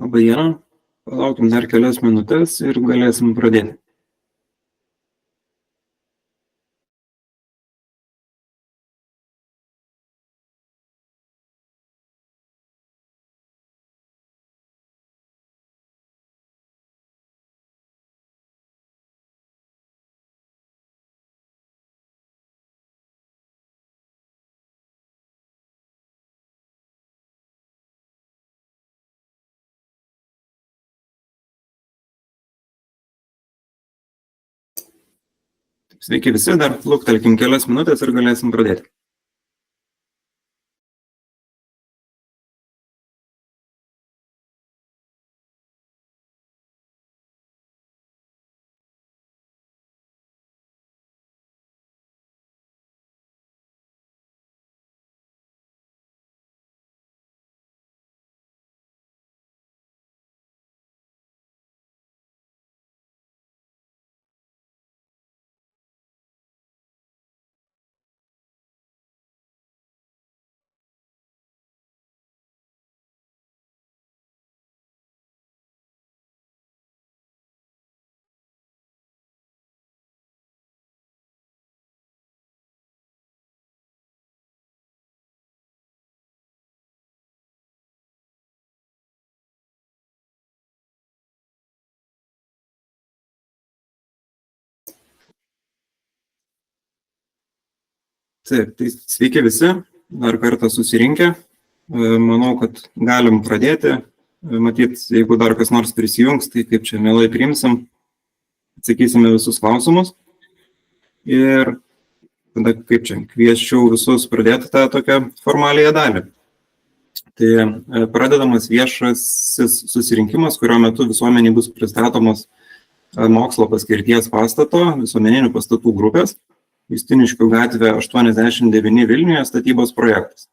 Labai diena. Palaukim dar kelias minutės ir galėsim pradėti. Sveiki visi, dar luktelkim kelias minutės ir galėsim pradėti. Taip, tai sveiki visi, dar kartą susirinkę. Manau, kad galim pradėti. Matyt, jeigu dar kas nors prisijungs, tai kaip čia mielai priimsim, atsakysime visus klausimus. Ir tada kaip čia, kviesčiau visus pradėti tą tokią formaliąją dalį. Tai pradedamas viešasis susirinkimas, kurio metu visuomeniai bus pristatomos mokslo paskirties pastato, visuomeninių pastatų grupės, Justiniškių gatvė 89 Vilniuje statybos projektas.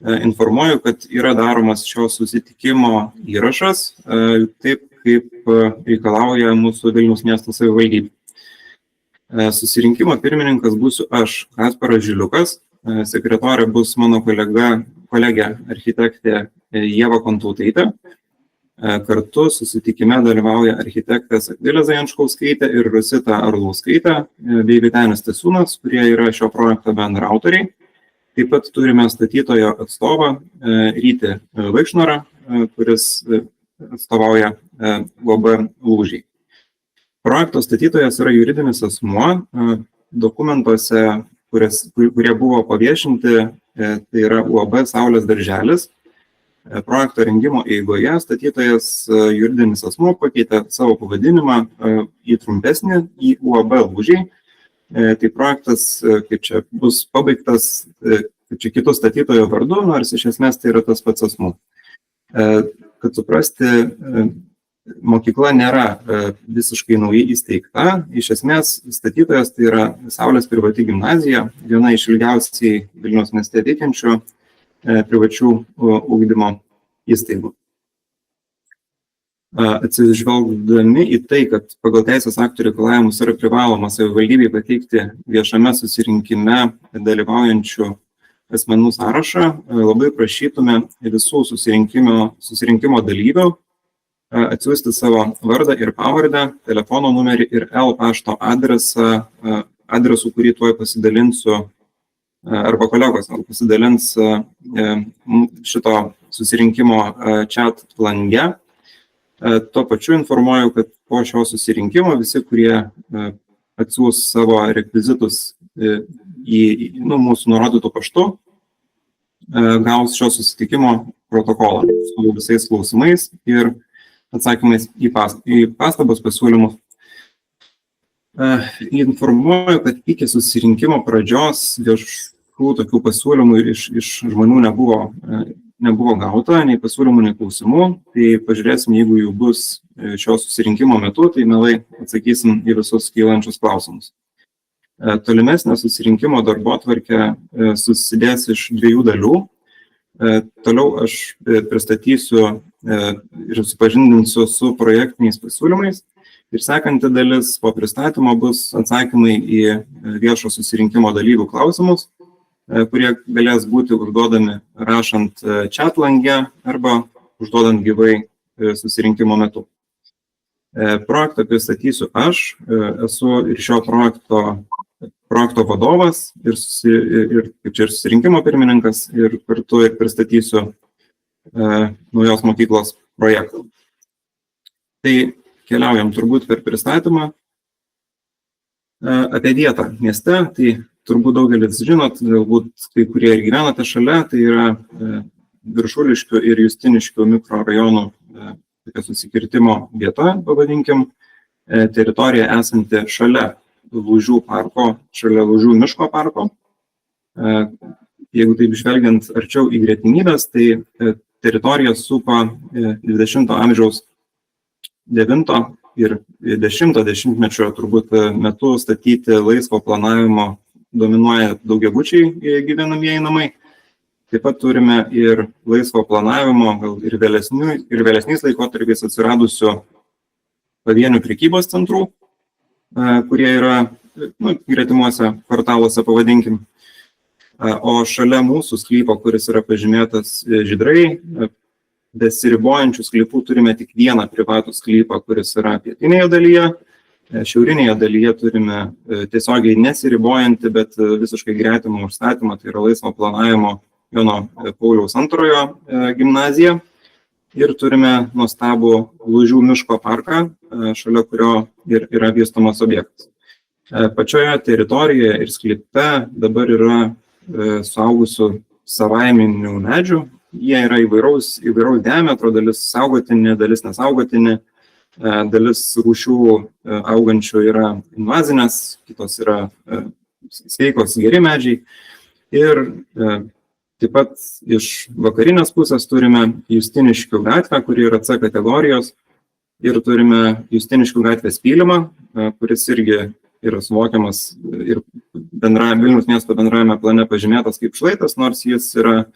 Informuoju, kad yra daromas šio susitikimo įrašas, taip kaip reikalauja mūsų Vilniaus miesto savivaldybė. Susirinkimo pirmininkas būsiu aš, Kasparas Žiliukas, sekretorė bus mano kolegė architektė Ieva Kontautaitė. Kartu susitikime dalyvauja architektas Akvilė Zajančkauskaitė ir Rosita Arlauskaitė bei Vytenis Stasiūnas, kurie yra šio projekto bendraautoriai. Taip pat turime statytojo atstovą Rytį Vaikšnorą, kuris atstovauja UAB Lūžiai. Projekto statytojas yra juridinis asmuo. Dokumentuose, kurie buvo paviešinti, tai yra UAB Saulės darželis. Projekto rengimo eigoje statytojas juridinis asmuo pakeitė savo pavadinimą į trumpesnį, į UAB Lūžiai. Tai projektas, kaip čia, bus pabaigtas kaip čia kitų statytojo vardu, nors iš esmės tai yra tas pats asmuo. Kad suprasti, mokykla nėra visiškai naujai įsteigta. Iš esmės statytojas tai yra Saulės privati gimnazija, viena iš ilgiausiai Vilniaus mieste veikiančių privačių ugdymo įstaigų. Atsižvelgdami į tai, kad pagal teisės aktų reikalavimus yra privaloma savivaldybei pateikti viešame susirinkime dalyvaujančių asmenų sąrašą, labai prašytume visų susirinkimo dalyvių atsiųsti savo vardą ir pavardę, telefono numerį ir pašto adresu, kurį tuoj pasidalinsiu, arba kolegos pasidalins šito susirinkimo chat lange. Tuo pačiu informuoju, kad po šio susirinkimo visi, kurie atsiųs savo rekvizitus į mūsų nurodytų paštu, gaus šio susitikimo protokolą su visais klausimais ir atsakymais į pastabas pasiūlymus. Informuoju, kad iki susirinkimo pradžios viešų tokių pasiūlymų iš žmonių nebuvo gauta, nei pasiūlymų, nei klausimų. Tai pažiūrėsim, jeigu jų bus šio susirinkimo metu, tai mielai atsakysim į visus kylančius klausimus. Tolimesnė susirinkimo darbotvarkė susidės iš 2 dalių. Toliau aš pristatysiu ir supažindinsiu su projektiniais pasiūlymais. Ir sekanti dalis po pristatymo bus atsakymai į viešo susirinkimo dalyvių klausimus, kurie galės būti užduodami rašant chat lange arba užduodant gyvai susirinkimo metu. Projektą pristatysiu aš, esu ir šio projekto vadovas ir kaip čia ir susirinkimo pirmininkas ir kartu ir pristatysiu naujos mokyklos projektą. Tai keliaujam turbūt per pristatymą apie vietą mieste, tai turbūt daugelis žinot, galbūt kai kurie ir gyvenate šalia, tai yra Viršuliškių ir Justiniškių mikrorajonų susikirtimo vieta, pavadinkim, teritorija esanti šalia Lūžių parko, šalia Lūžių miško parko. Jeigu taip žvelgiant arčiau į gretimybės, tai teritorija supa 20 amžiaus 9 ir 10 dešimtmečio turbūt metu statyti laisvo planavimo dominuoja daugiabučiai gyvenamieji namai. Taip pat turime ir laisvo planavimo, gal ir vėlesniais laikotarpiais atsiradusių pavienių prekybos centrų, kurie yra gretimuose kvartaluose, pavadinkim. O šalia mūsų sklypo, kuris yra pažymėtas žydrai, besiribojančių sklypų turime tik vieną privatų sklypą, kuris yra pietinėje dalyje. Šiaurinėje dalyje turime tiesiogiai nesiribojantį, bet visiškai gretimą užstatymą, tai yra laisvo planavimo Jono Pauliaus II gimnaziją. Ir turime nuostabų Lūžių miško parką, šalia kurio ir yra vystomas objektas. Pačioje teritorijoje ir sklype dabar yra suaugusių savaiminių medžių. Jie yra įvairaus diametro, dalis saugotini, dalis nesaugotini, dalis rūšių augančių yra invazinės, kitos yra sveikos geri medžiai. Ir taip pat iš vakarinės pusės turime Justiniškių gatvę, kuri yra C kategorijos, ir turime Justiniškių gatvės pylimą, kuris irgi yra suvokiamas ir Vilniaus miesto bendrajame plane pažymėtas kaip šlaitas, nors jis yra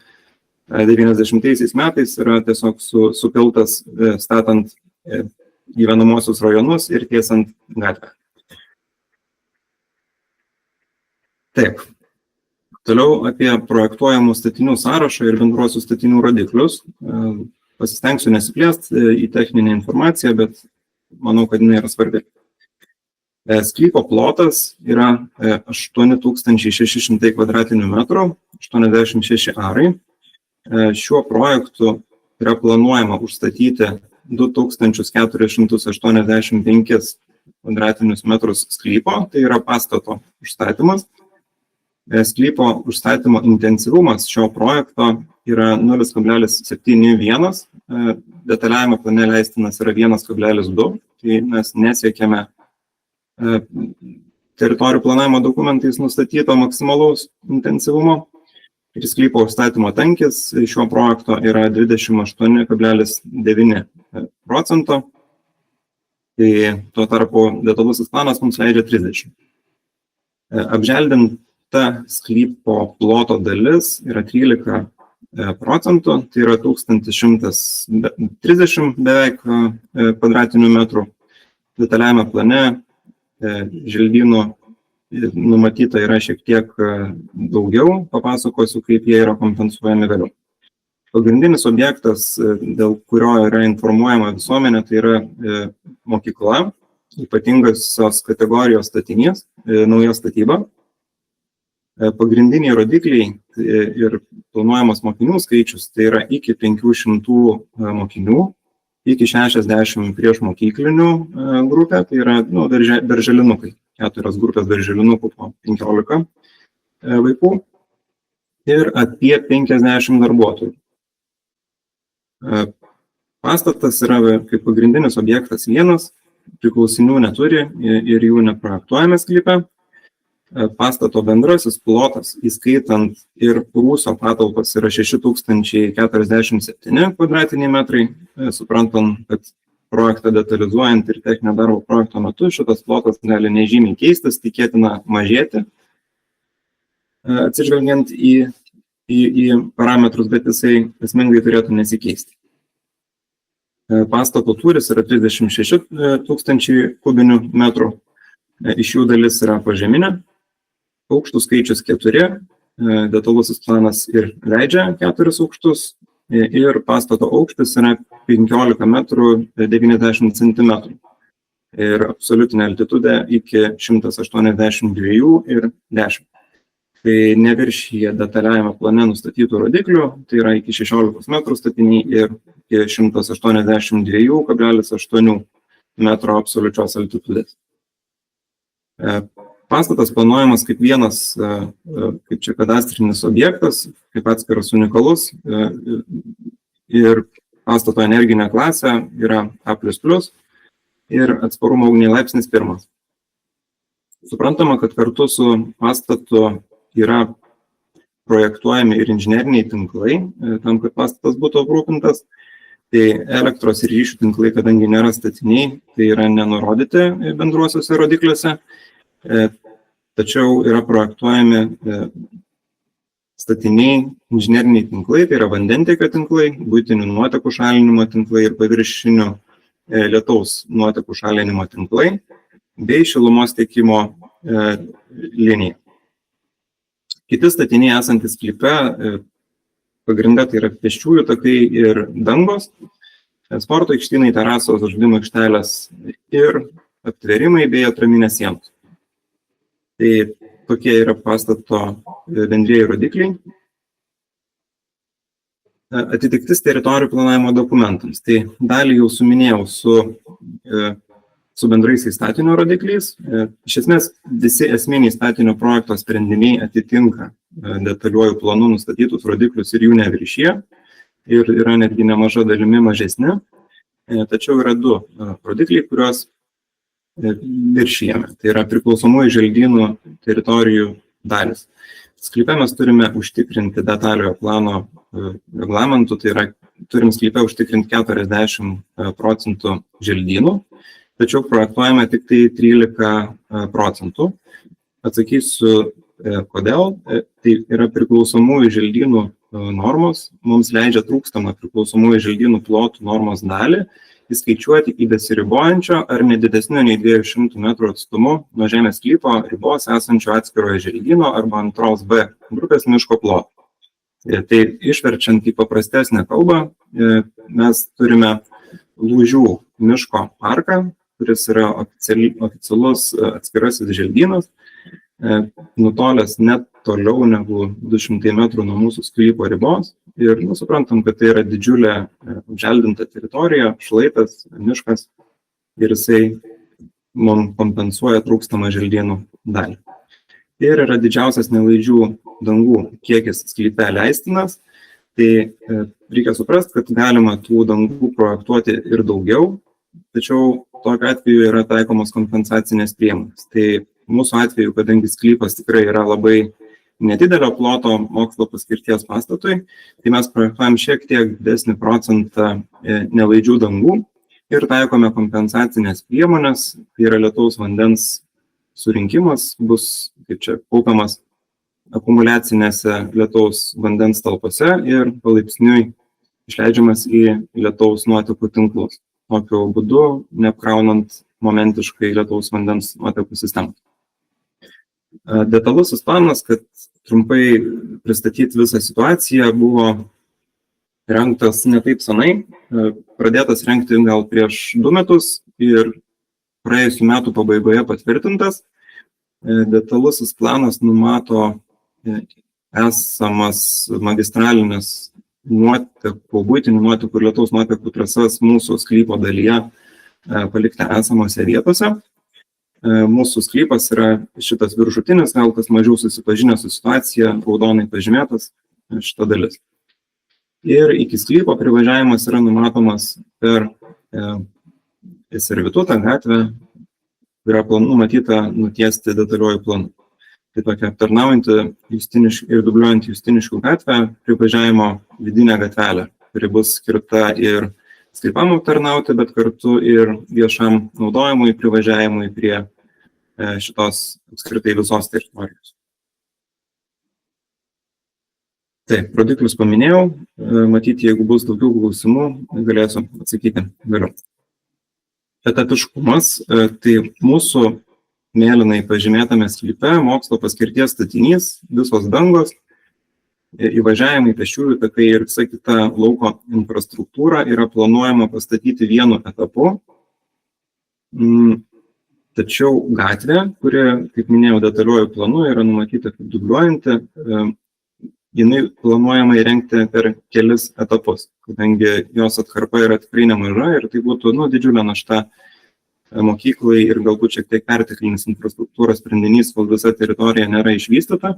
90 metais yra tiesiog supiltas statant gyvenamosius rajonus ir tiesant gatvę. Taip. Toliau apie projektuojamų statinių sąrašą ir bendruosius statinių rodiklius. Pasistengsiu nesiplėsti į techninę informaciją, bet manau, kad jinai yra svarbi. Sklypo plotas yra 8600 kvadratinių metrų, 86 arai. Šiuo projektu yra planuojama užstatyti 2485 kvadratinius metrus sklypo, tai yra pastato užstatymas. Sklypo užstatymo intensyvumas šio projekto yra 0,71, detaliajame plane leistinas yra 1,2, tai mes nesiekėme teritorijų planavimo dokumentais nustatyto maksimalaus intensyvumo. Ir sklypo užstatymo tankis šio projekto yra 28,9%, tai tuo tarpu detalusis planas mums leidžia 30%. Apželdinta sklypo ploto dalis yra 13%, tai yra 1130 beveik kvadratinių metrų. Detaliajame plane želdynų numatyta yra šiek tiek daugiau, papasakosiu, kaip jie yra kompensuojami vėliau. Pagrindinis objektas, dėl kurio yra informuojama visuomenė, tai yra mokykla, ypatingosios kategorijos statinys, nauja statyba. Pagrindiniai rodikliai ir planuojamas mokinių skaičius, tai yra iki 500 mokinių, iki 60 prieš mokyklinių grupę, tai yra darželinukai, 4 grupės darželinukų po 15 vaikų ir apie 50 darbuotojų. Pastatas yra kaip pagrindinis objektas vienas, priklausinių neturi ir jų neprojektuojame sklype. Pastato bendrasis plotas, įskaitant ir rūsio patalpas, yra 6047 kvadratiniai metrai. Suprantam, kad projektą detalizuojant ir techninio darbo projekto metu šitas plotas gali nežymiai keistis, tikėtina mažėti, atsižvelgiant į parametrus, bet jisai esmingai turėtų nesikeisti. Pastato tūris yra 36 tūkstančiai kubinių metrų, iš jų dalis yra pažeminė. Aukštų skaičius 4, detalusis planas ir leidžia 4 aukštus, ir pastato aukštis yra 15 metrų 90 centimetrų ir absoliutinė altitudė iki 182 ir 10. Tai neviršyje detaliajame plane nustatytų rodiklių, tai yra iki 16 metrų statiniai ir iki 182,8 metro absoliučios altitudės. Pastatas planuojamas kaip vienas, kaip čia kadastrinis objektas, kaip atskiras unikalus ir pastato energinė klasė yra A++ ir atsparumo ugniai laipsnis 1. Suprantama, kad kartu su pastatu yra projektuojami ir inžineriniai tinklai, tam, kad pastatas būtų aprūpintas. Tai elektros ir ryšių tinklai, kadangi nėra statiniai, tai yra nenurodyti bendruosiuose rodikliuose, tačiau yra projektuojami statiniai, inžineriniai tinklai, tai yra vandentiekio tinklai, buitinių nuotekų šalinimo tinklai ir paviršinių lietaus nuotekų šalinimo tinklai, bei šilumos tiekimo linija. Kiti statiniai esantis sklype, pagrinde tai yra pėsčiųjų takai ir dangos, sporto aikštynai, terasos, žaidimų aikštelės ir aptverimai bei atraminės sienos. Tai tokie yra pastato bendrieji rodikliai. Atitiktis teritorijų planavimo dokumentams. Tai dalį jau suminėjau su bendraisiais statinio rodikliais. Iš esmės, visi esminiai statinio projekto sprendiniai atitinka detaliuoju planu nustatytus rodiklius ir jų neviršyje. Ir yra netgi nemaža dalimi mažesni. Tačiau yra du rodikliai, kuriuos viršijame. Tai yra priklausomųjų želdynų teritorijų dalis. Sklype mes turime užtikrinti detaliojo plano reglamentų, tai yra turim sklype užtikrinti 40% želdynų. Tačiau projektuojame tik tai 13%. Atsakysiu, kodėl. Tai yra priklausomųjų želdynų normos. Mums leidžia trūkstamą priklausomųjų želdynų plotų normos dalį įskaičiuoti į besiribojančio ar nedidesnio nei 200 metrų atstumu nuo žemės sklypo ribos esančio atskirojo želdyno arba antros B grupės miško ploto. Tai išverčiant į paprastesnę kalbą, mes turime Lūžių miško parką, kuris yra oficialus atskirasis želdynas, nutolęs net toliau negu 200 metrų nuo mūsų sklypo ribos. Ir suprantam, kad tai yra didžiulė apželdinta teritorija, šlaitas, miškas ir jisai mums kompensuoja trūkstamą želdynų dalį. Ir yra didžiausias nelaidžių dangų kiekis sklype leistinas. Tai reikia suprasti, kad galima tų dangų projektuoti ir daugiau, tačiau tokiu atveju yra taikomos kompensacinės priemonės. Tai mūsų atveju, kadangi sklypas tikrai yra labai nedidelio ploto mokslo paskirties pastatui, tai mes projektuojam šiek tiek didesnį procentą nelaidžių dangų ir taikome kompensacinės priemonės, tai yra lietaus vandens surinkimas, bus kaip čia kaupiamas akumuliacinėse lietaus vandens talpose ir palaipsniui išleidžiamas į lietaus nuotekų tinklus. Tokiu būdu neapkraunant momentiškai lietaus vandens nuotekų sistemą. Detalusis planas, kad trumpai pristatyti visą situaciją, buvo rengtas ne taip senai, pradėtas rengti gal prieš 2 metus ir praėjusių metų pabaigoje patvirtintas. Detalusis planas numato esamas magistralinės nuotekų, buitinių nuotekų ir lietaus nuotekų trasas mūsų sklypo dalyje palikti esamose vietose. Mūsų sklypas yra šitas viršutinis, gal kas mažiau susipažinę su situacija, raudonai pažymėtas šita dalis. Ir iki sklypo privažiavimas yra numatomas per servitutą gatvę, yra numatyta nutiesti detaliuoju planu. Tai tokia aptarnaujanti ir dubliuojanti Justiniškių gatvę privažiavimo vidinę gatvelę, kuri bus skirta ir sklypam aptarnauti, bet kartu ir viešam naudojimui, privažiavimui prie šitos apskritai visos teritorijos. Taip, rodiklius paminėjau, matyti, jeigu bus daugiau klausimų, galėsiu atsakyti vėliau. Etatiškumas, tai mūsų mėlynai pažymėtame sklype mokslo paskirties statinys, visos dangos įvažiavimai, pėsčiųjų takai ir visa kita lauko infrastruktūra yra planuojama pastatyti vienu etapu. Tačiau gatvė, kuri, kaip minėjau, detaliuoju planu yra numatyta kaip dubliuojanti, jinai planuojama įrengti per kelis etapus, kadangi jos atkarpa yra tikrai nemaža ir tai būtų didžiulė našta mokyklai ir galbūt šiek tiek perteklinis infrastruktūros sprendinys, kol visa teritorija nėra išvystyta.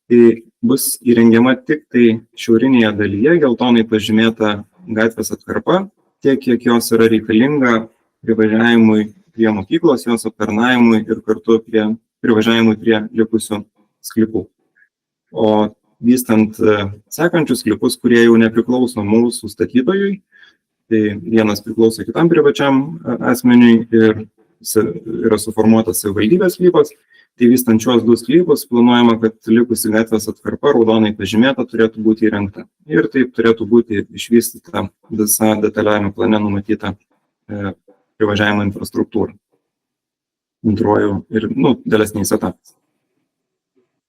Tai bus įrengiama tik tai šiaurinėje dalyje geltonai pažymėta gatvės atkarpa, tiek kiek jos yra reikalinga privažiavimui prie mokyklos, jos aptarnavimui ir kartu privažiavimui prie likusių sklypų. O vystant sekančius sklypus, kurie jau nepriklauso mūsų statytojui, tai vienas priklauso kitam privačiam asmeniui ir yra suformuotas savivaldybės sklypas, tai vystant šios 2 sklypus planuojama, kad likusi gatvės atkarpa raudonai pažymėta turėtų būti įrengta. Ir taip turėtų būti išvystyta visa detaliajame plane numatyta privažiavimo infrastruktūra. Antruoju ir dėlesniais etapais.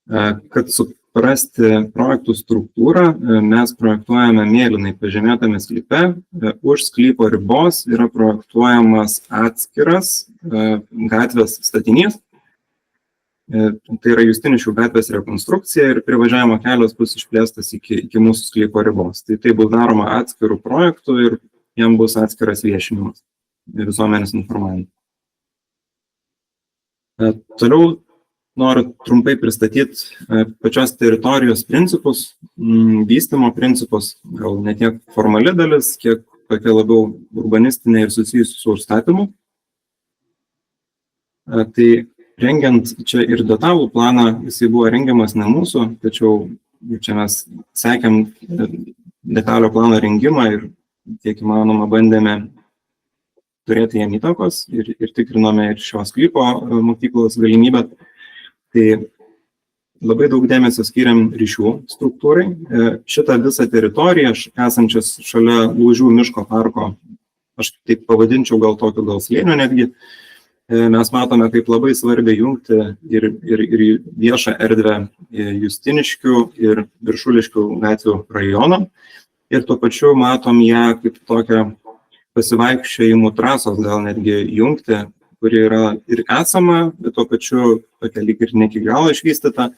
Kad suprasti projektų struktūrą, mes projektuojame mėlynai pažymėtame sklype. Už sklypo ribos yra projektuojamas atskiras gatvės statinys. Tai yra Justiniškių gatvės rekonstrukcija ir privažiavimo kelias bus išplėstas iki mūsų sklypo ribos. Tai bus daroma atskirų projektų ir jam bus atskiras viešinimas visuomenės informavimas. Toliau noriu trumpai pristatyti pačios teritorijos principus, vystymo principus, gal ne tiek formali dalis, kiek tokia labiau urbanistinė ir susijusi su užstatymu. Tai rengiant čia ir detalų planą, jisai buvo rengiamas ne mūsų, tačiau čia mes sekėm detalio plano rengimą ir kiek įmanoma bandėme turėti jam įtakos ir tikrinome ir šios sklypo mokyklos galimybę. Tai labai daug dėmesio skiriam ryšių struktūrai. Šitą visą teritoriją, esančias šalia Lūžių miško parko, aš taip pavadinčiau gal slėnio netgi, mes matome kaip labai svarbiai jungti ir viešą erdvę Justiniškių ir Viršuliškių gatvių rajoną. Ir tuo pačiu matom ją kaip tokią pasivaikščiojimų trasos gal netgi jungti, kuri yra ir esama, bet tuo pačiu tokia lyg ir ne iki galo išvystyta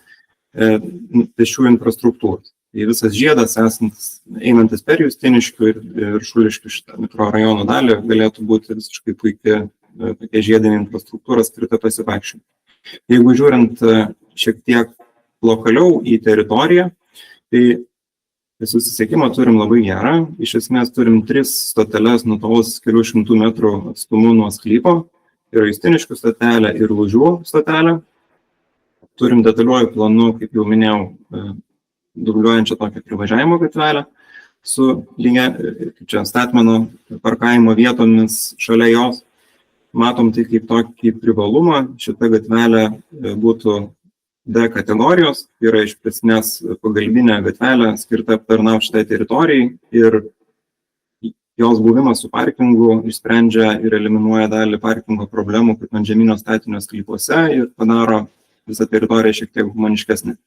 pėsčiųjų infrastruktūros. Tai visas žiedas einantis per Justiniškių ir Viršuliškių šitą mikrorajono dalį galėtų būti visiškai puikia tokia žiedinė infrastruktūra skirta pasivaikščiojimui. Jeigu žiūrint šiek tiek lokaliau į teritoriją, tai susisiekimą turim labai gerą. Iš esmės turim 3 stoteles nutolus kelių šimtų metrų atstumu nuo sklypo. Yra Justiniškių stotelė ir Lūžių stotelė. Turim detaliuoju planu, kaip jau minėjau, dubliuojančią tokią privažiavimo gatvelę su čia statmeno parkavimo vietomis šalia jos. Matom tai kaip tokį privalumą. Šita gatvelė būtų D kategorijos, yra išplėstinės pagalbinė gatvelė skirta aptarnauti šitai teritorijai ir jos buvimas su parkingu išsprendžia ir eliminuoja dalį parkingo problemų kaip antžeminio statinio sklypuose ir padaro visą teritoriją šiek tiek humaniškesnė.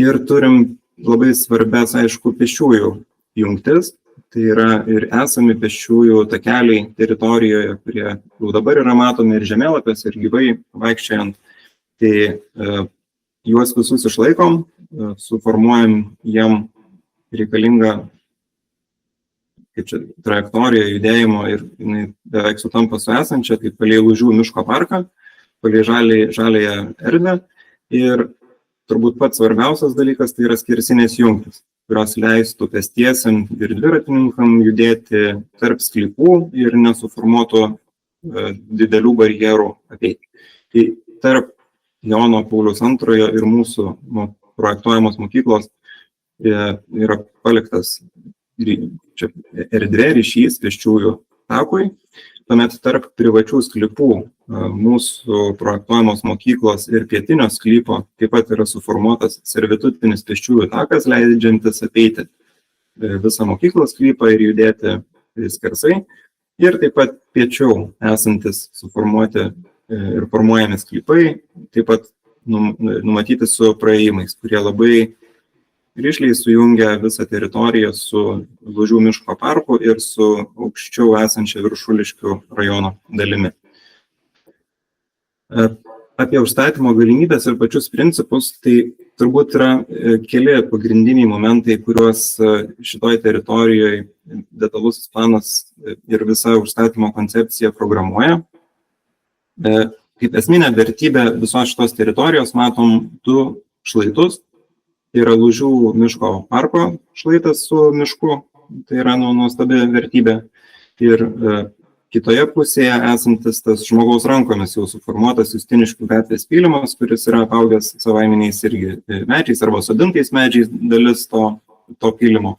Ir turim labai svarbės, aišku, pėsčiųjų jungtis, tai yra ir esami pėsčiųjų takeliai teritorijoje, kurie jau dabar yra matomi ir žemėlapiuose, ir gyvai vaikščiojant. Tai juos visus išlaikom, suformuojam jiem reikalingą trajektoriją judėjimo ir jinai beveik sutampa su esančia, tai palei Lūžių miško parką, palei žaliąją erdvę. Ir turbūt pats svarbiausias dalykas tai yra skersinės jungtys, kurios leistų pėstiesiam ir dviratininkam judėti tarp sklypų ir nesuformuotų didelių barjerų apeiti. Tai tarp Jono Pauliaus II ir mūsų projektuojamos mokyklos yra paliktas erdvė ryšys pėsčiųjų takui. Tuomet tarp privačių sklypų mūsų projektuojamos mokyklos ir pietinio sklypo taip pat yra suformuotas servitutinis pėsčiųjų takas, leidžiantis apeiti visą mokyklos sklypą ir judėti skersai. Ir taip pat piečiau esantis suformuoti ir formuojami sklypai, taip pat numatyti su praėjimais, kurie labai rišliai sujungia visą teritoriją su Lužių miško parku ir su aukščiau esančia Viršuliškių rajono dalimi. Apie užstatymo galimybės ir pačius principus, tai turbūt yra keli pagrindiniai momentai, kuriuos šitoj teritorijoje detalusis planas ir visa užstatymo koncepcija programuoja. Kaip esminę vertybę visos šitos teritorijos matom du šlaitus. Tai yra Lužių miško parko šlaitas su mišku, tai yra nuostabi vertybė. Ir kitoje pusėje esantis tas žmogaus rankomis jau suformuotas Justiniškių gatvės pylimas, kuris yra apaugęs savaiminiais irgi medžiais arba sodintais medžiais dalis to pylimo.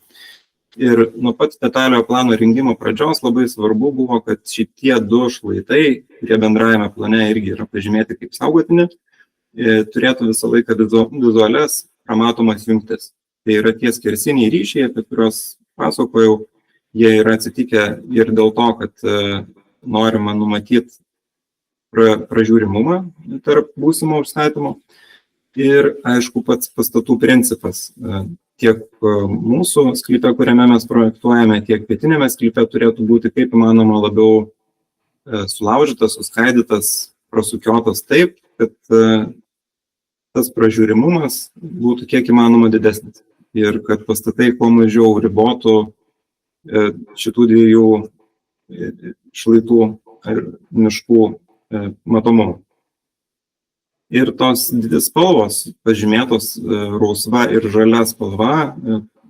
Ir nuo pat detaliojo plano rengimo pradžios labai svarbu buvo, kad šitie du šlaitai, kurie bendrajame plane irgi yra pažymėti kaip saugotini, turėtų visą laiką vizualias pramatomas jungtis. Tai yra tie skersiniai ryšiai, apie kuriuos pasakojau, jie yra atsitikę ir dėl to, kad norima numatyti pražiūrimumą tarp būsimo užstatymo. Ir aišku, pats pastatų principas tiek mūsų sklype, kuriame mes projektuojame, tiek pietinėme sklype turėtų būti kaip įmanoma labiau sulaužytas, suskaidytas, prasukiotas taip, kad tas pražiūrimumas būtų kiek įmanoma didesnis ir kad pastatai kuo mažiau ribotų šitų dviejų šlaitų ir miškų matomumą. Ir tos dvi spalvos, pažymėtos rausva ir žalia spalva,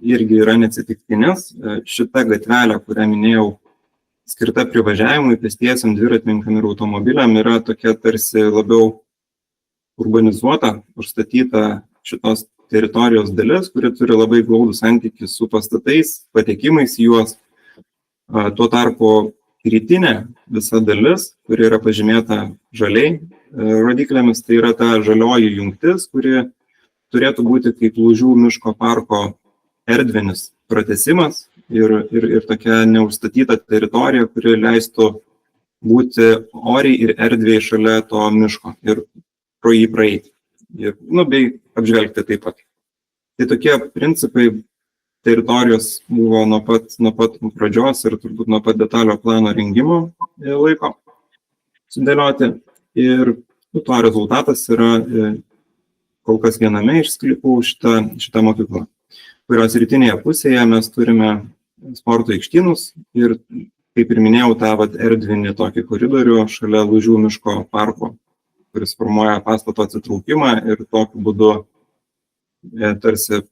irgi yra neatsitiktinės. Šita gatvelė, kurią minėjau, skirta privažiavimui, pėstiesiam, dviratininkam ir automobiliam, yra tokia tarsi labiau urbanizuota, užstatyta šitos teritorijos dalis, kuri turi labai glaudų santykį su pastatais, patekimais į juos. Tuo tarpu rytinė visa dalis, kuri yra pažymėta žaliai rodiklėmis, tai yra ta žalioji jungtis, kuri turėtų būti kaip Lužių miško parko erdvinis pratęsimas ir tokia neužstatyta teritorija, kuri leistų būti oriai ir erdviai šalia to miško ir pro jį praeiti. Bei apžvelgti taip pat. Tai tokie principai teritorijos buvo nuo pat pradžios ir turbūt nuo pat detalio plano rengimo laiko sudėlioti. Ir to rezultatas yra kol kas viename iš sklypų šita mokykla, kurios rytinėje pusėje mes turime sporto aikštynus ir, kaip ir minėjau, tą erdvinį tokį koridorių šalia Lužių miško parko, kuris formuoja pastato atsitraukimą ir tokiu būdu tarsi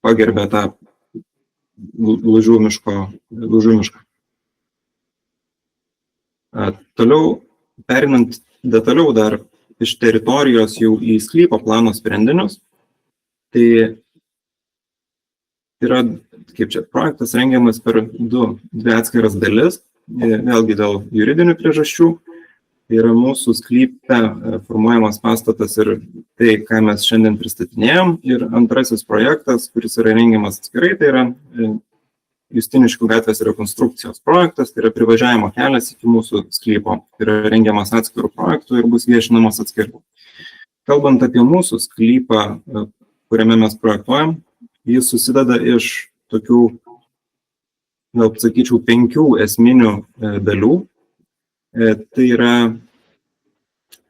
pagerbė tą Lužių mišką. Toliau, perinant detaliau dar iš teritorijos jau į sklypo plano sprendinius, tai yra, projektas rengiamas per dvi atskiras dalis, vėlgi dėl juridinių priežasčių. Tai yra mūsų sklype formuojamas pastatas ir tai, ką mes šiandien pristatinėjom. Ir antrasis projektas, kuris yra rengiamas atskirai, tai yra Justiniškių gatvės rekonstrukcijos projektas, tai yra privažiavimo kelias iki mūsų sklypo. Tai yra rengiamas atskirų projektų ir bus viešinamas atskirų. Kalbant apie mūsų sklypą, kuriame mes projektuojam, jis susideda iš tokių, gal sakyčiau, 5 esminių dalių. Tai yra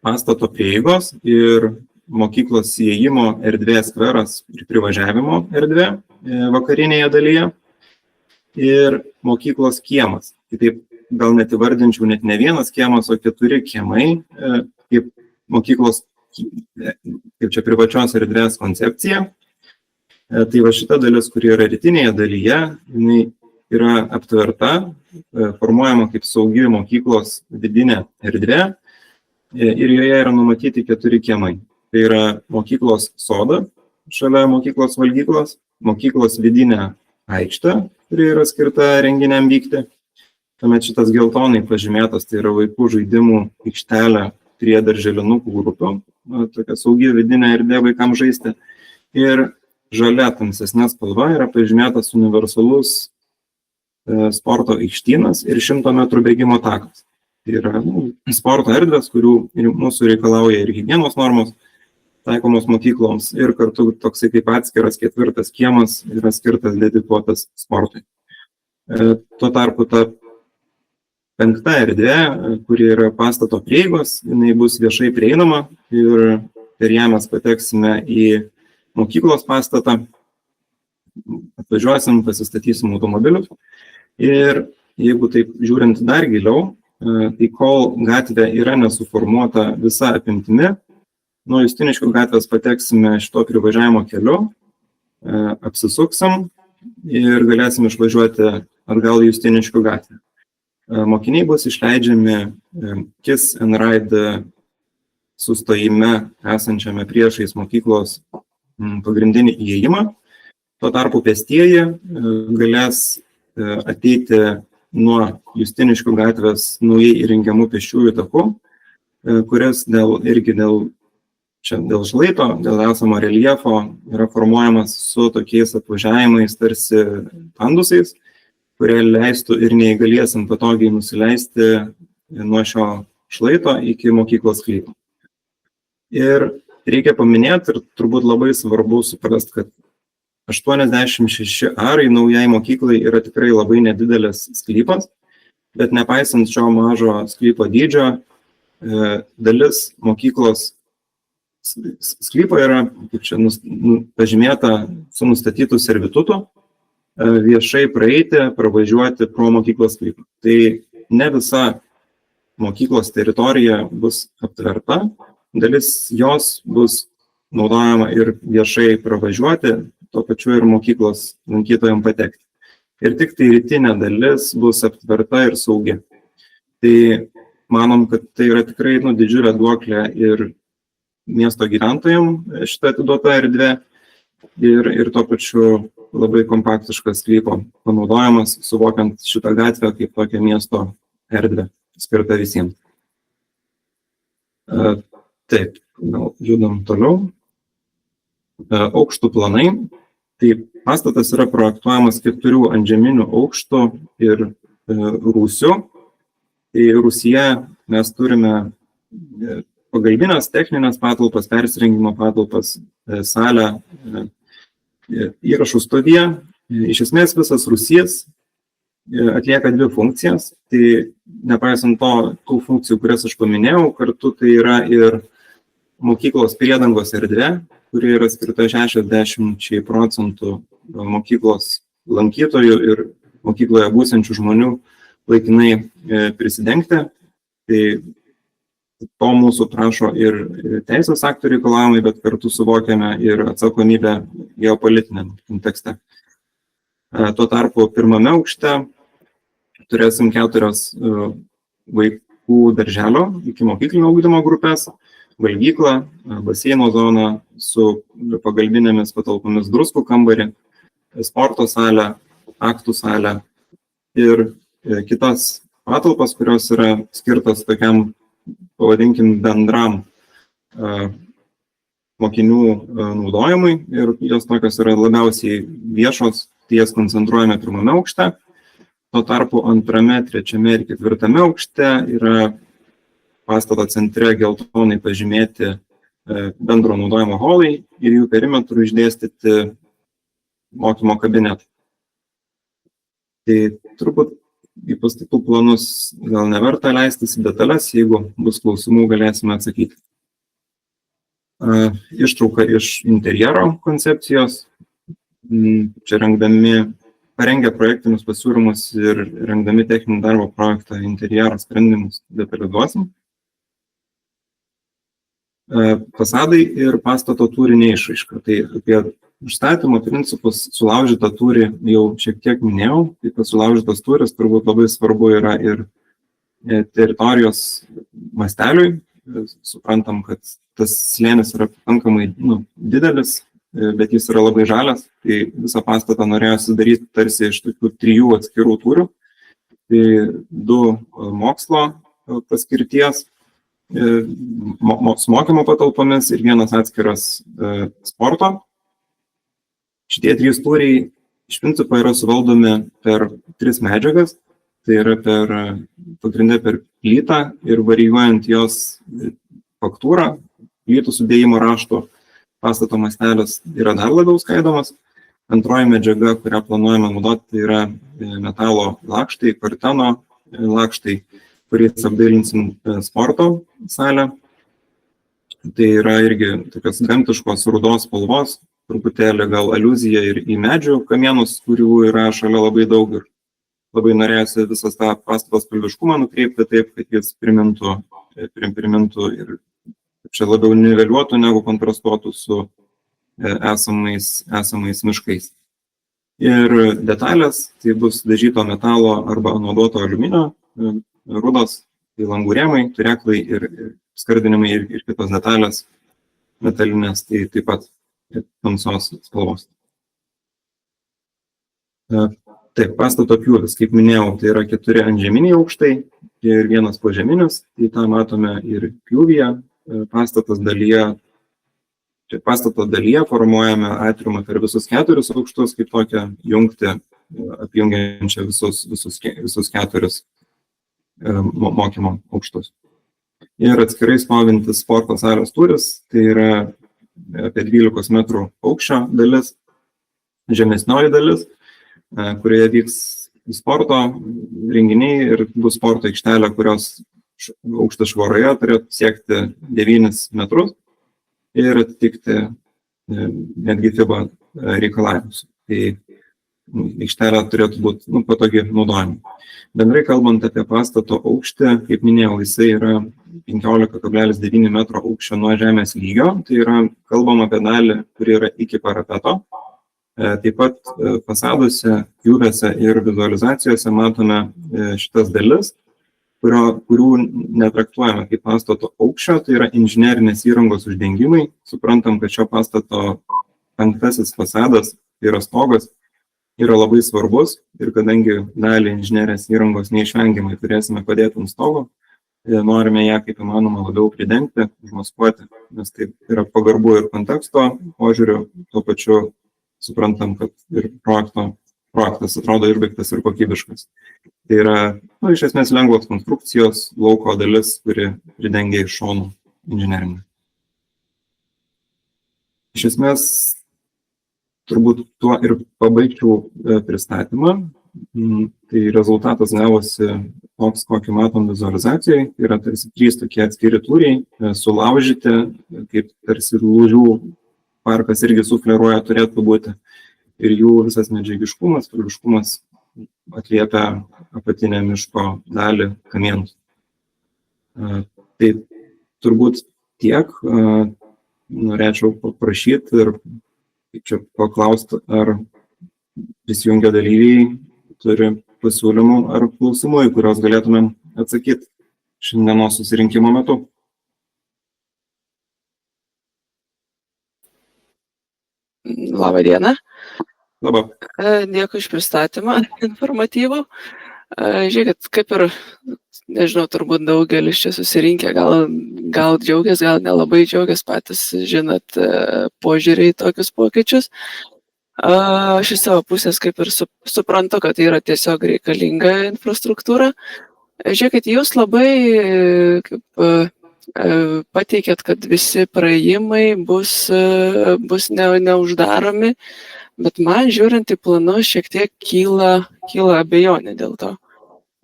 pastato prieigos ir mokyklos įėjimo erdvė skveras ir privažiavimo erdvė vakarinėje dalyje ir mokyklos kiemas. Kitaip gal net įvardinčiau net ne vienas kiemas, o 4 kiemai, kaip mokyklos, privačios erdvės koncepcija. Tai va šita dalis, kuri yra rytinėje dalyje, jinai yra aptverta, formuojama kaip saugi mokyklos vidinė erdvė ir joje yra numatyti 4 kiemai. Tai yra mokyklos soda, šalia mokyklos valgyklos, mokyklos vidinė aikštė, kuri yra skirta renginiam vykti. Tuomet šitas geltonai pažymėtas, tai yra vaikų žaidimų aikštelė prie darželinukų grupių, tokia saugi vidinė erdvė vaikams žaisti. Ir žalia tamsesnė spalva yra pažymėtas universalus sporto aikštynas ir 100 metrų bėgimo takas. Tai yra sporto erdvės, kurių mūsų reikalauja ir higienos normos. taikomos mokykloms ir kartu toksai kaip atskiras 4. kiemas yra skirtas dedikuotas sportui. Tuo tarpu ta 5. erdvė, kuri yra pastato prieigos, jinai bus viešai prieinama ir per ją mes pateksime į mokyklos pastatą, atvažiuosim, pasistatysim automobilius ir jeigu taip žiūrint dar giliau, tai kol gatvė yra nesuformuota visa apimtimi, nuo Justiniškių gatvės pateksime šito privažiavimo keliu, apsisuksim ir galėsim išvažiuoti atgal į Justiniškių gatvę. Mokiniai bus išleidžiami KISS and RIDE sustojime esančiame priešais mokyklos pagrindinį įėjimą. Tuo tarpu pėstieji galės ateiti nuo Justiniškių gatvės naujai įrengiamų pėsčiųjų takų, kuris dėl šlaito, dėl esamo reljefo yra formuojamas su tokiais apvažiavimais tarsi pandusais, kurie leistų ir neįgaliesim patogiai nusileisti nuo šio šlaito iki mokyklos sklypo. Ir reikia paminėti ir turbūt labai svarbu suprasti, kad 86 arai naujai mokyklai yra tikrai labai nedidelis sklypas, bet nepaisant šio mažo sklypo dydžio, dalis mokyklos sklypo yra, kaip čia pažymėta, su nustatytų servitutų, viešai praeiti, pravažiuoti pro mokyklos sklypą. Tai ne visa mokyklos teritorija bus aptverta, dalis jos bus naudojama ir viešai pravažiuoti, tuo pačiu ir mokyklos lankytojams patekti. Ir tik tai rytinė dalis bus aptverta ir saugi. Tai manom, kad tai yra tikrai didžiulė duoklė ir miesto gyventojams šitą atiduota erdvė ir tuo pačiu labai kompaktiškas sklypo panaudojimas, suvokiant šitą gatvę kaip tokią miesto erdvę, skirtą visiems. Taip, gal judam toliau. Aukštų planai. Tai pastatas yra projektuojamas 4 antžeminių aukštų ir rūsių. Tai rūsyje mes turime pagalbinės techninės patalpas, persirengimo patalpas, salę, įrašų studiją. Iš esmės visas rūsys atlieka 2 funkcijas. Tai nepaisant tų funkcijų, kurias aš paminėjau, kartu tai yra ir mokyklos priedangos erdvė, kuri yra skirta 60% mokyklos lankytojų ir mokykloje būsiančių žmonių laikinai prisidengti. Tai to mūsų prašo ir teisės aktų reikalavimai, bet kartu suvokiame ir atsakomybę geopolitiniam kontekste. Tuo tarpu 1. aukšte turėsim 4 vaikų darželio iki mokyklinio ugdymo grupės, valgyklą, baseino zoną su pagalbinėmis patalpomis, druskų kambarį, sporto salę, aktų salę ir kitas patalpas, kurios yra skirtas tokiam, pavadinkim, bendram mokinių naudojimui ir jos tokios yra labiausiai viešos, tai jas koncentruojame 1. aukšte. Tuo tarpu 2., 3. ir 4. aukšte yra pastato centre geltonai pažymėti bendro naudojimo holai ir jų perimetrų išdėstyti mokymo kabinetai. Tai turbūt į pastatų planus gal neverta leistis į detalės, jeigu bus klausimų, galėsime atsakyti. Ištrauka iš interjero koncepcijos. Čia parengę projektinius pasiūlymus ir rengdami techninį darbo projektą interjero sprendimus detalizuosim. Fasadai ir pastato tūrinė išraiška. Tai apie užstatymo principus sulaužytą tūrį jau šiek tiek minėjau. Tai tas sulaužytas tūris turbūt labai svarbu yra ir teritorijos masteliui. Suprantam, kad tas slėnis yra pakankamai didelis, bet jis yra labai žalias. Tai visą pastatą norėjo sudaryti tarsi iš tokių 3 atskirų tūrių. Tai 2 mokslo paskirties su mokymo patalpomis ir 1 atskiras sporto. Šitie 3 tūriai iš principo yra suvaldomi per 3 medžiagas. Tai yra pagrinde per plytą ir varijuojant jos faktūrą, plytų sudėjimo rašto, pastato mastelis yra dar labiau skaidomas. Antroji medžiaga, kurią planuojame naudoti, tai yra metalo lakštai, karteno lakštai, kuriais apdailinsim sporto salę. Tai yra irgi tokios gamtiškos rudos spalvos, truputėlį gal aliuzija ir į medžių kamienus, kurių yra šalia labai daug ir labai norėjusi visas tą pastato spalviškumą nukreipti taip, kad jis primintų ir čia labiau niveliuotų negu kontrastuotų su esamais miškais. Ir detalės, tai bus dažyto metalo arba naudoto aliuminio rudos, tai langų rėmai, turėklai ir skardinimai ir kitos detalės metalinės, tai taip pat tamsios spalvos. Taip, pastato pjūvis, kaip minėjau, tai yra 4 antžeminiai aukštai ir 1 požeminis, tai tą matome ir pjūvyje. Pastato dalyje formuojame atriumą per visus 4 aukštus, kaip tokią jungtį, apjungiančią visus 4 mokymo aukštus. Ir atskirai stovintis sporto salės tūris, tai yra apie 12 metrų aukščio dalis, žemesnioji dalis, kurioje vyks sporto renginiai ir bus sporto aikštelė, kurios aukštas švaroje turėtų siekti 9 metrus ir atitikti netgi FIBA reikalavimus. Tai aikštelė turėtų būti patogi naudojimui. Bendrai kalbant apie pastato aukštį, kaip minėjau, jisai yra 15,9 metro aukščio nuo žemės lygio, tai yra kalbama apie dalį, kuri yra iki parapeto. Taip pat fasaduose, pjūviuose ir vizualizacijose matome šitas dalis, kurių netraktuojame kaip pastato aukščio, tai yra inžinerinės įrangos uždengimai. Suprantam, kad šio pastato 5. fasadas, tai yra stogas, yra labai svarbus ir kadangi dalį inžinerinės įrangos neišvengiamai turėsime padėti ant stogo, norime ją kaip įmanoma labiau pridengti, užmaskuoti, nes tai yra pagarbu ir konteksto požiūriu, tuo pačiu suprantam, kad ir projektas atrodo ir baigtas ir kokybiškas. Tai yra, iš esmės, lengvos konstrukcijos lauko dalis, kuri pridengia iš šonų inžinerinį. Iš esmės, turbūt tuo ir pabaigčiau pristatymą. Tai rezultatas gavosi toks, kokį matom vizualizacijai. Tai yra tarsi 3 tokie atskiri tūriai, sulaužyti, kaip tarsi lūžių parkas irgi sufleruoja turėtų būti. Ir jų visas medžiagiškumas, spalviškumas atliepia apatinę miško dalį kamienus. Tai turbūt tiek. Norėčiau paprašyti ir čia paklausti, ar prisijungę dalyviai turi pasiūlymų ar klausimų, į kuriuos galėtumėm atsakyti šiandienos susirinkimo metu. Labą dieną. Labą. Dėkui iš pristatymą informatyvų. Žiūrėkit, kaip ir, nežinau, turbūt daugelis čia susirinkę, gal džiaugias, gal nelabai džiaugias, patys žinot požiūrį į tokius pokyčius. Aš iš savo pusės kaip ir suprantu, kad tai yra tiesiog reikalinga infrastruktūra. Žiūrėkit, jūs labai pateikėt, kad visi praėjimai bus neuždaromi, bet man žiūrint į planus šiek tiek kyla abejonė dėl to.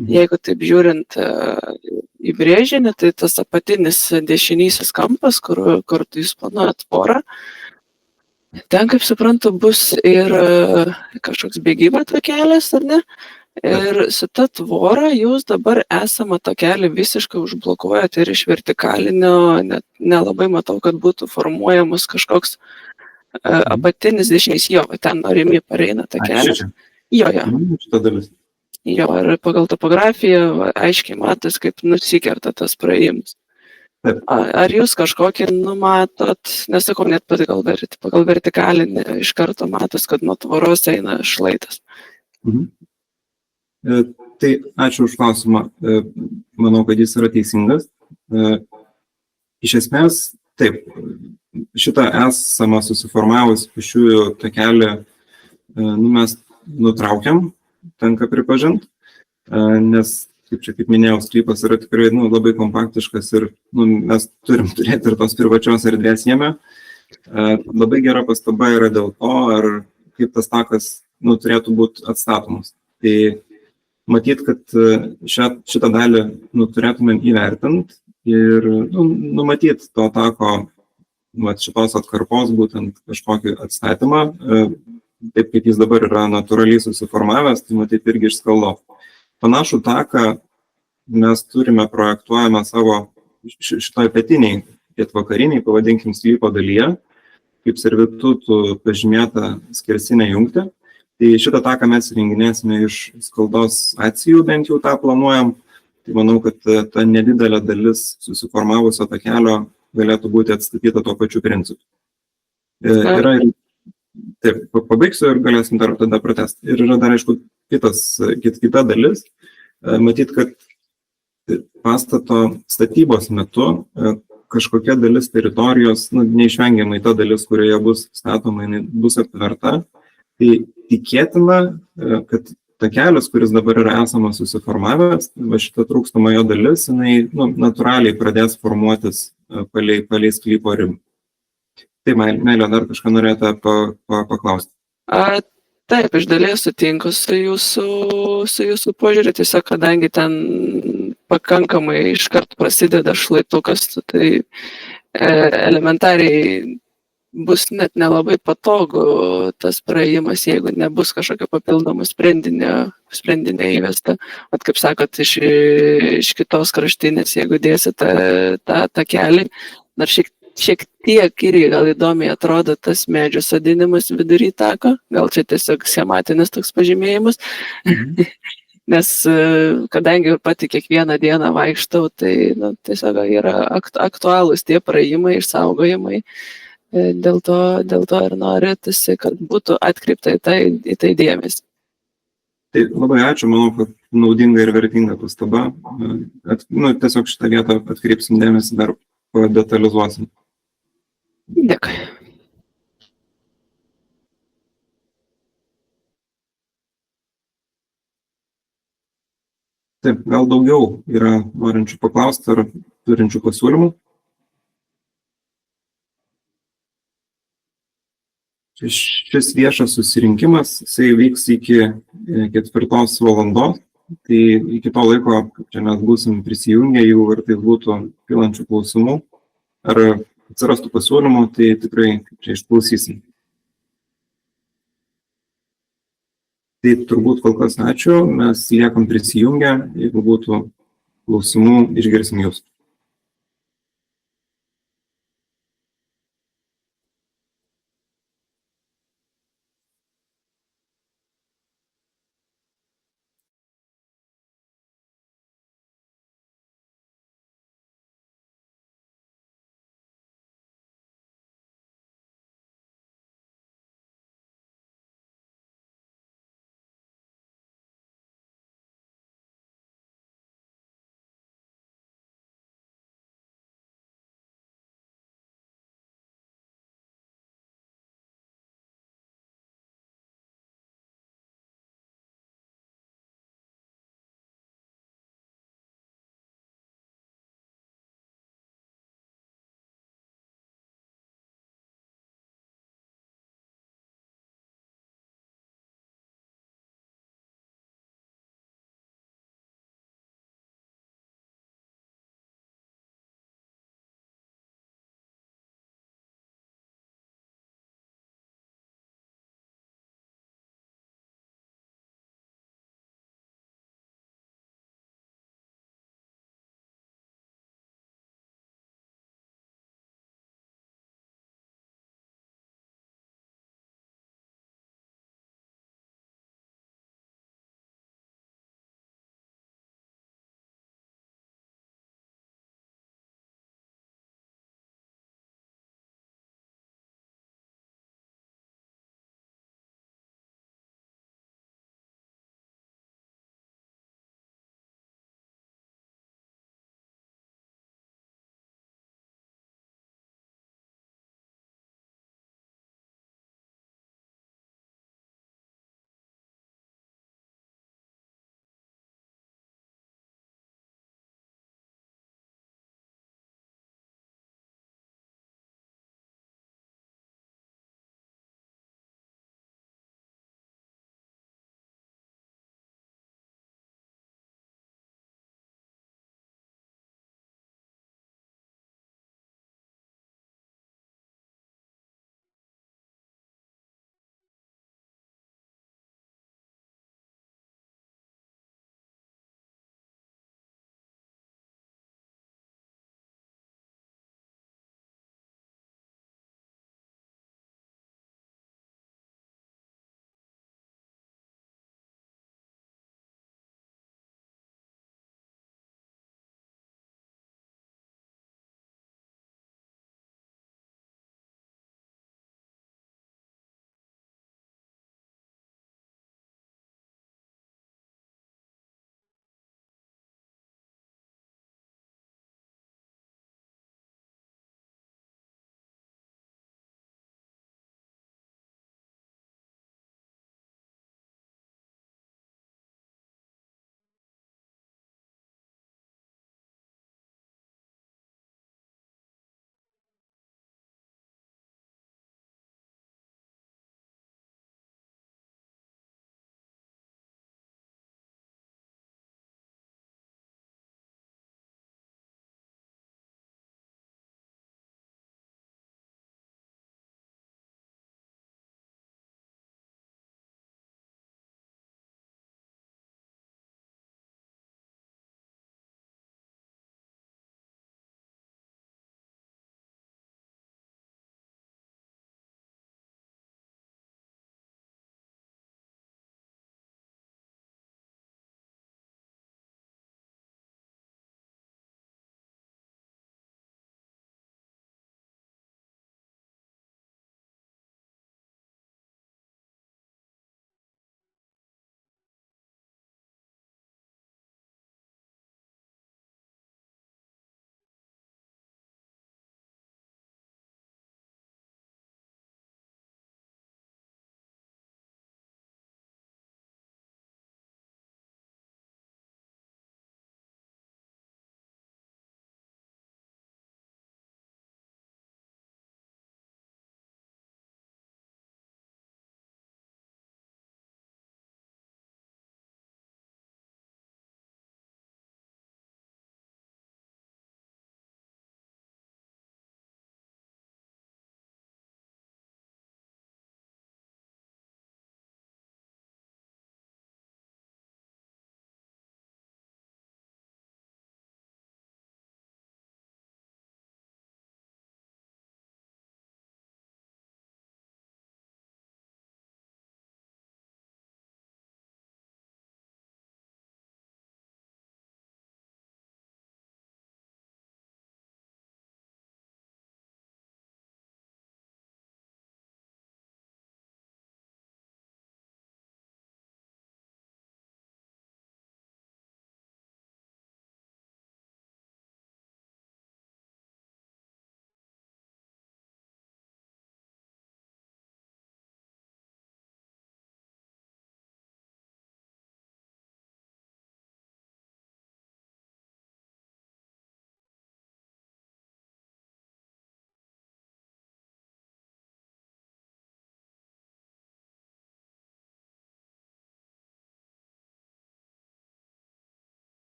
Jeigu taip žiūrint į brėžinį, tai tas apatinis dešinysis kampas, kur jūs planuojat tvorą, ten, kaip suprantu, bus ir kažkoks bėgimo takelis, ar ne? Ir su ta tvora jūs dabar esamą takelį visiškai užblokuojat ir iš vertikalinio, net nelabai matau, kad būtų formuojamas kažkoks apatinis dešinys, jo, ten norimi pareina takelis. Jo. Šitą dalis. Jo, ir pagal topografiją aiškiai matas, kaip nusikerta tas praėjimas. Ar jūs kažkokį numatot, nesakau, net pagal vertikalinį iš karto matas, kad nuo tvoros eina šlaitas? Tai ačiū už klausimą. Manau, kad jis yra teisingas. Iš esmės, taip, šitą esamą susiformavus pėsčiųjų takelį mes nutraukiam, tenka pripažinti, nes, kaip minėjau, sklypas yra tikrai labai kompaktiškas ir mes turim turėti ir tos privačios erdvės jame. Labai gera pastaba yra dėl to, ar kaip tas takas turėtų būti atstatomas. Tai matyt, kad šitą dalį turėtumėm įvertinti ir numatyti to tako, šitos atkarpos būtent kažkokį atstatymą, taip kaip jis dabar yra natūraliai susiformavęs, tai matyt irgi iš skaldos. Panašų taką mes turime projektuojame savo šitoj pietiniai, pietvakariniai, pavadinkim, sklypo dalyje, kaip servitutų pažymėta skersinė jungtį. Tai šitą taką mes įrenginėsime iš skaldos atsijų, bent jau tą planuojam. Tai manau, kad ta nedidelė dalis susiformavusio takelio galėtų būti atstatyta tuo pačiu principu. Yra ir, taip, pabaigsiu ir galėsim dar tada pratęsti. Ir yra dar, aišku, kita dalis. Matyt, kad pastato statybos metu kažkokia dalis teritorijos, neišvengiamai ta dalis, kurioje bus statoma, bus aptverta. Tai tikėtina, kad takelis, kuris dabar yra esamas susiformavęs, šita trūkstama jo dalis, jinai natūraliai pradės formuotis palei sklypo ribą. Tai, Meilė, dar kažką norėjote paklausti? Taip, iš dalies sutinku su jūsų požiūrį, tiesiog kadangi ten pakankamai iškart prasideda šlaitukas, tai elementariai bus net nelabai patogu tas praėjimas, jeigu nebus kažkokio papildomo sprendinio įvesta. Vat kaip sakot, iš kitos kraštinės, jeigu dėsite tą kelią, dar šiek tiek irgi gal įdomiai atrodo tas medžių sodinimas vidury tako, gal čia tiesiog schematinis toks pažymėjimas, nes kadangi ir pati kiekvieną dieną vaikštau, tai tiesiog yra aktualūs tie praėjimai, išsaugojimai, dėl to ir norėtųsi, kad būtų atkreipta į tai dėmesį. Tai labai ačiū, manau, kad naudinga ir vertinga pastaba. Tiesiog šitą vietą atkreipsim dėmesį, dar padetalizuosim. Dėkui. Taip, gal daugiau yra norinčių paklausti ar turinčių pasiūlymų? Šis viešas susirinkimas, jisai vyks iki 4 valandos, tai iki to laiko, čia mes būsim prisijungę, jeigu ar tai būtų kylančių klausimų, ar atsirastų pasiūlymų, tai tikrai čia išklausysim. Tai turbūt kol kas ačiū, mes liekam prisijungę, jeigu būtų klausimų, išgirsim jūs.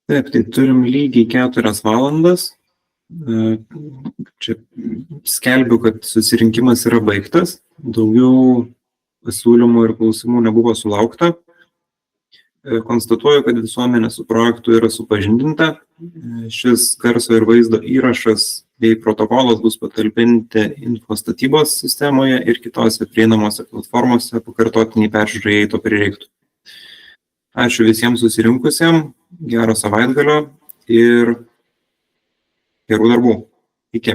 Taip, tai turim lygiai 4 valandas. Čia skelbiu, kad susirinkimas yra baigtas. Daugiau pasiūlymų ir klausimų nebuvo sulaukta. Konstatuoju, kad visuomenė su projektu yra supažindinta. Šis garso ir vaizdo įrašas bei protokolas bus patalpinti infostatybos sistemoje ir kitose prieinamose platformose pakartotiniai peržiūrai, jei to prireiktų. Ačiū visiems susirinkusiems, gero savaitgalio ir gerų darbų. Iki.